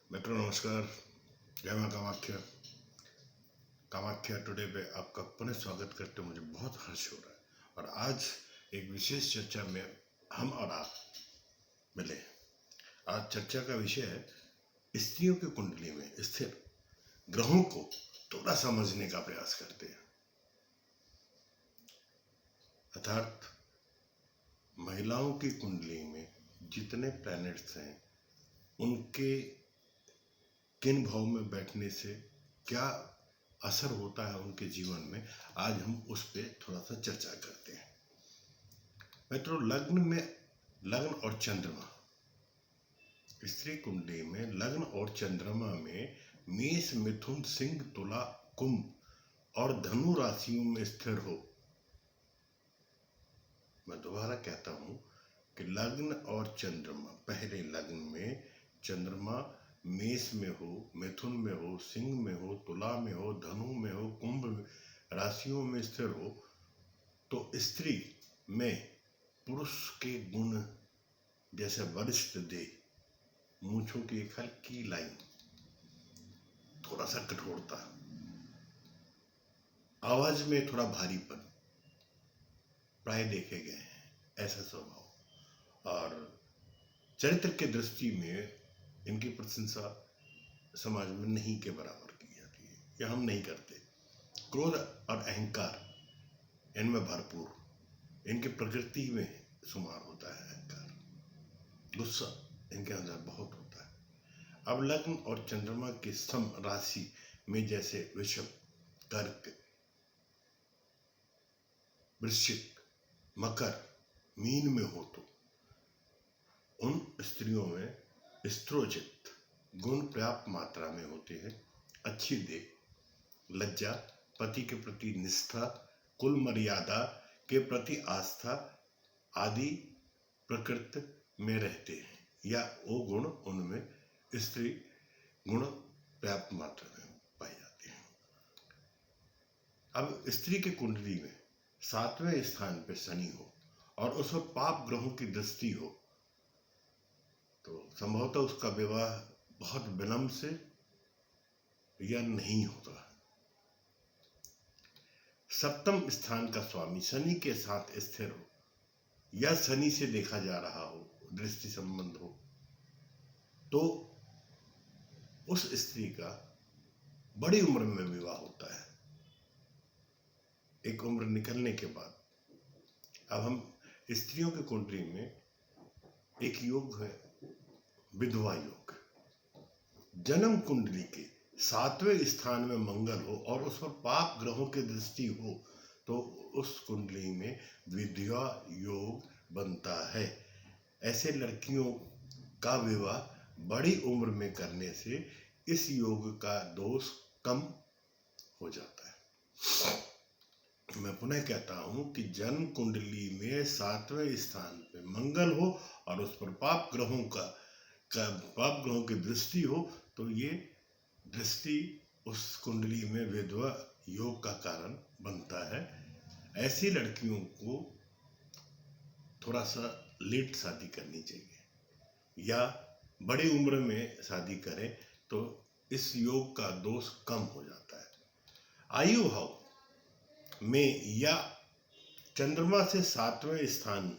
मित्रों नमस्कार। जय मां कामाख्या। कामाख्या टुडे पे आपका पुनः स्वागत करते हुए मुझे बहुत हर्ष हो रहा है। और आज एक विशेष चर्चा में हम और आप मिले। आज चर्चा का विषय है स्त्रियों की कुंडली में स्थिर ग्रहों को थोड़ा समझने का प्रयास करते हैं। अर्थात महिलाओं की कुंडली में जितने प्लैनेट्स हैं उनके किन भाव में बैठने से क्या असर होता है उनके जीवन में, आज हम उस पर थोड़ा सा चर्चा करते हैं। मित्रों, लग्न और चंद्रमा, स्त्री कुंडली में लग्न और चंद्रमा में मेष मिथुन सिंह तुला कुंभ और धनु राशियों में स्थिर हो। मैं दोबारा कहता हूं कि लग्न और चंद्रमा, पहले लग्न में चंद्रमा मेष में हो, मिथुन में हो, सिंह में हो, तुला में हो, धनु में हो, कुंभ राशियों में स्थिर हो, तो स्त्री में पुरुष के गुण जैसे वरिष्ठ देह, मूंछों की एक हल्की लाइन, थोड़ा सा कठोरता, आवाज में थोड़ा भारीपन प्राय देखे गए हैं, ऐसा स्वभाव। और चरित्र के दृष्टि में इनकी प्रशंसा समाज में नहीं के बराबर की जाती है, या हम नहीं करते। क्रोध और अहंकार इनमें भरपूर, इनकी प्रकृति में शुमार होता है अहंकार, गुस्सा इनके अंदर बहुत होता है। अब लग्न और चंद्रमा की सम राशि में जैसे वृषभ, कर्क, वृश्चिक, मकर, मीन में हो तो उन स्त्रियों में स्त्रोजित गुण पर्याप्त मात्रा में होते हैं। अच्छी देह, लज्जा, पति के प्रति निष्ठा, कुल मर्यादा के प्रति आस्था आदि प्रकृति में रहते हैं, या वो गुण उनमें स्त्री गुण पर्याप्त मात्रा में पाए जाते हैं। अब स्त्री की कुंडली में 7वें स्थान पे शनि हो और उस पर पाप ग्रहों की दृष्टि हो तो संभवतः उसका विवाह बहुत विलंब से या नहीं होता। सप्तम स्थान का स्वामी शनि के साथ स्थिर हो या शनि से देखा जा रहा हो, दृष्टि संबंध हो, तो उस स्त्री का बड़ी उम्र में विवाह होता है। एक उम्र निकलने के बाद अब हम स्त्रियों की कुंडली में एक योग है, विधवा योग। जन्म कुंडली के 7वें स्थान में मंगल हो और उस पर पाप ग्रहों की दृष्टि हो तो उस कुंडली में विधवा योग बनता है। ऐसे लड़कियों का विवाह बड़ी उम्र में करने से इस योग का दोष कम हो जाता है। मैं पुनः कहता हूं कि जन्म कुंडली में 7वें स्थान पे मंगल हो और उस पर पाप ग्रहों की दृष्टि हो तो ये दृष्टि उस कुंडली में विधवा योग का कारण बनता है। ऐसी लड़कियों को थोड़ा सा लेट शादी करनी चाहिए या बड़ी उम्र में शादी करें तो इस योग का दोष कम हो जाता है। आयु भाव में या चंद्रमा से 7वें स्थान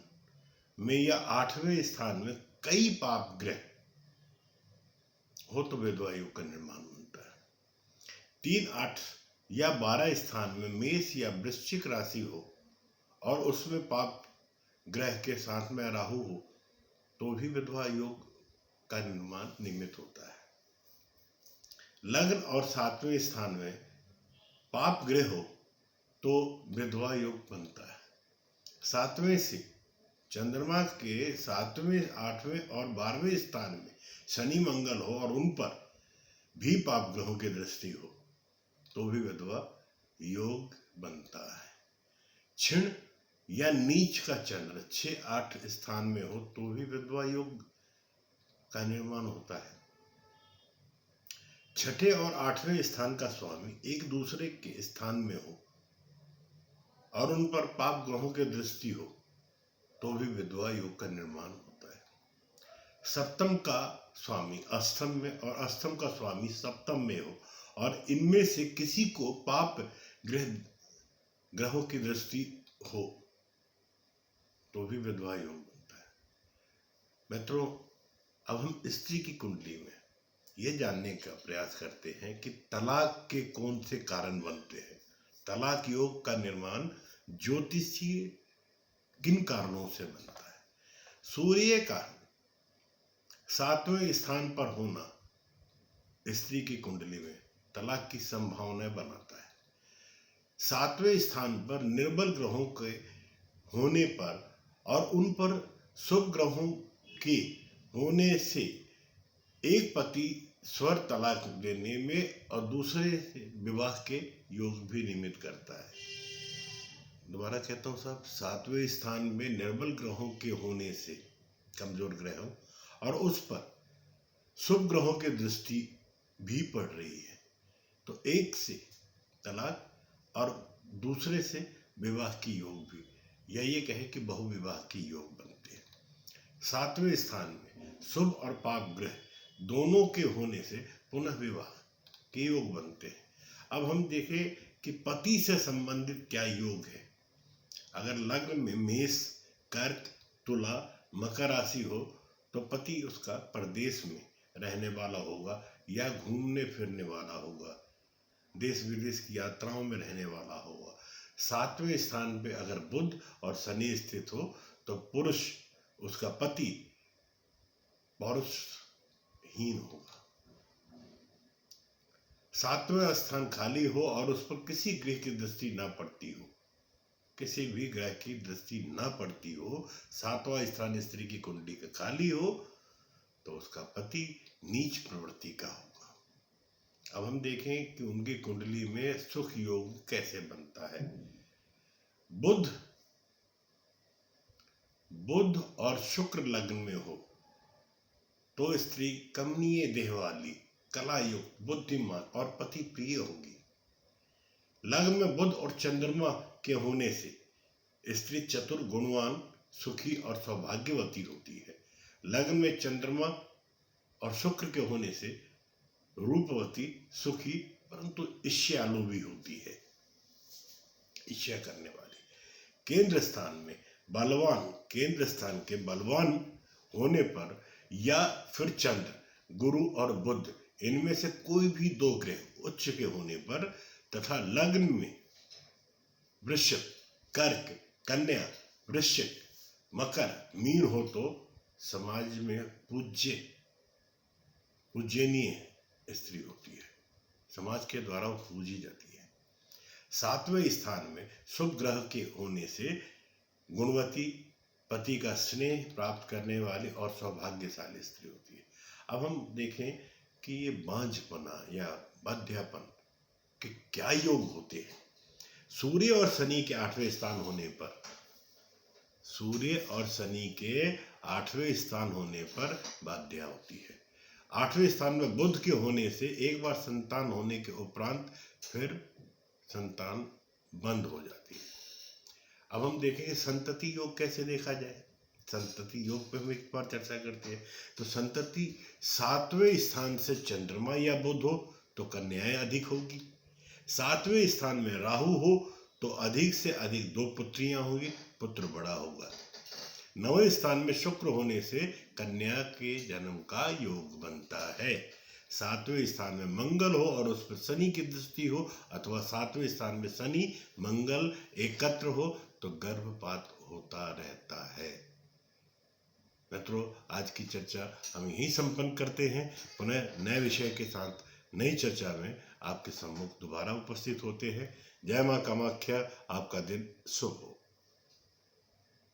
में या 8वें स्थान में कई पाप ग्रह हो तो विधवा योग का निर्माण होता है। 3, 8 या 12 स्थान में मेष या वृश्चिक राशि हो और उसमें पाप ग्रह के साथ में राहु हो तो भी विधवा योग का निर्माण नियमित होता है। लग्न और 7वें स्थान में पाप ग्रह हो तो विधवा योग बनता है। 7वें से चंद्रमा के 7वें, 8वें और 12वें स्थान में शनि मंगल हो और उन पर भी पाप ग्रहों की दृष्टि हो तो भी विधवा योग बनता है। क्षीण या नीच का चंद्र 6, 8 स्थान में हो तो भी विधवा योग का निर्माण होता है। 6ठे और 8वें स्थान का स्वामी एक दूसरे के स्थान में हो और उन पर पाप ग्रहों की दृष्टि हो तो भी विधवा योग का निर्माण होता है। सप्तम का स्वामी अष्टम में और अष्टम का स्वामी सप्तम में हो और इनमें से किसी को पाप ग्रहों की दृष्टि हो तो भी विधवा योग बनता है। मित्रों, अब हम स्त्री की कुंडली में ये जानने का प्रयास करते हैं कि तलाक के कौन से कारण बनते हैं। तलाक योग का निर्माण ज्योतिषीय किन कारणों से बनता है? सूर्य का 7वें स्थान पर होना स्त्री की कुंडली में तलाक की संभावनाएं बनाता है। 7वें स्थान पर निर्बल ग्रहों के होने पर और उन पर शुभ ग्रहों के होने से एक पति स्वर तलाक देने में और दूसरे विवाह के योग भी निमित्त करता है। दोबारा कहता हूँ साहब, 7वें स्थान में निर्बल ग्रहों के होने से, कमजोर ग्रहों, और उस पर शुभ ग्रहों की दृष्टि भी पड़ रही है तो एक से तलाक और दूसरे से विवाह की योग भी, या ये कहे कि बहुविवाह की योग बनते हैं। 7वें स्थान में शुभ और पाप ग्रह दोनों के होने से पुनः विवाह के योग बनते हैं। अब हम देखें कि पति से संबंधित क्या योग है। अगर लग्न में मेष, कर्क, तुला, मकर राशि हो तो पति उसका परदेश में रहने वाला होगा या घूमने फिरने वाला होगा, देश विदेश की यात्राओं में रहने वाला होगा। 7वें स्थान पे अगर बुध और शनि स्थित हो तो पुरुष, उसका पति पौरुषहीन होगा। 7वां स्थान खाली हो और उस पर किसी ग्रह की दृष्टि ना पड़ती हो, किसी भी ग्रह की दृष्टि ना पड़ती हो, 7वां स्थान स्त्री की कुंडली का खाली हो तो उसका पति नीच प्रवृत्ति का होगा। अब हम देखें कि उनकी कुंडली में सुख योग कैसे बनता है। बुध और शुक्र लग्न में हो तो स्त्री कमनीय देह वाली, कला युक्त, बुद्धिमान और पति प्रिय होगी। लग्न में बुध और चंद्रमा के होने से स्त्री चतुर, गुणवान, सुखी और सौभाग्यवती होती है। लग्न में चंद्रमा और शुक्र के होने से रूपवती, सुखी, परंतु ईर्ष्यालु भी होती है, ईर्ष्या करने वाली। केंद्र स्थान के बलवान होने पर या फिर चंद्र, गुरु और बुध, इनमें से कोई भी दो ग्रह उच्च के होने पर तथा लग्न में वृश्चिक, कर्क, कन्या, वृश्चिक, मकर, मीन हो तो समाज में पूजनीय स्त्री होती है, समाज के द्वारा पूजी जाती है। 7वें स्थान में शुभ ग्रह के होने से गुणवती, पति का स्नेह प्राप्त करने वाली और सौभाग्यशाली स्त्री होती है। अब हम देखें कि ये बांझपना या बध्यापन के क्या योग होते हैं। सूर्य और शनि के 8वें स्थान होने पर, सूर्य और शनि के 8वें स्थान होने पर बाध्या होती है। 8वें स्थान में बुध के होने से एक बार संतान होने के उपरांत फिर संतान बंद हो जाती है। अब हम देखेंगे संतति योग कैसे देखा जाए। संतति योग पे हम एक बार चर्चा करते हैं। तो संतति 7वें स्थान से चंद्रमा या बुध हो तो कन्याएं अधिक होगी। 7वें स्थान में राहु हो तो अधिक से अधिक 2 पुत्रियां होंगी, पुत्र बड़ा होगा। 9वें स्थान में शुक्र होने से कन्या के जन्म का योग बनता है। 7वें स्थान में मंगल हो और उस पर शनि की दृष्टि हो अथवा 7वें स्थान में शनि मंगल एकत्र हो तो गर्भपात होता रहता है। मित्रों, आज की चर्चा हम यहीं संपन्न करते हैं। पुनः नए विषय के साथ नई चर्चा में आपके सम्मुख दोबारा उपस्थित होते हैं। जय मां कामाख्या। आपका दिन शुभ हो।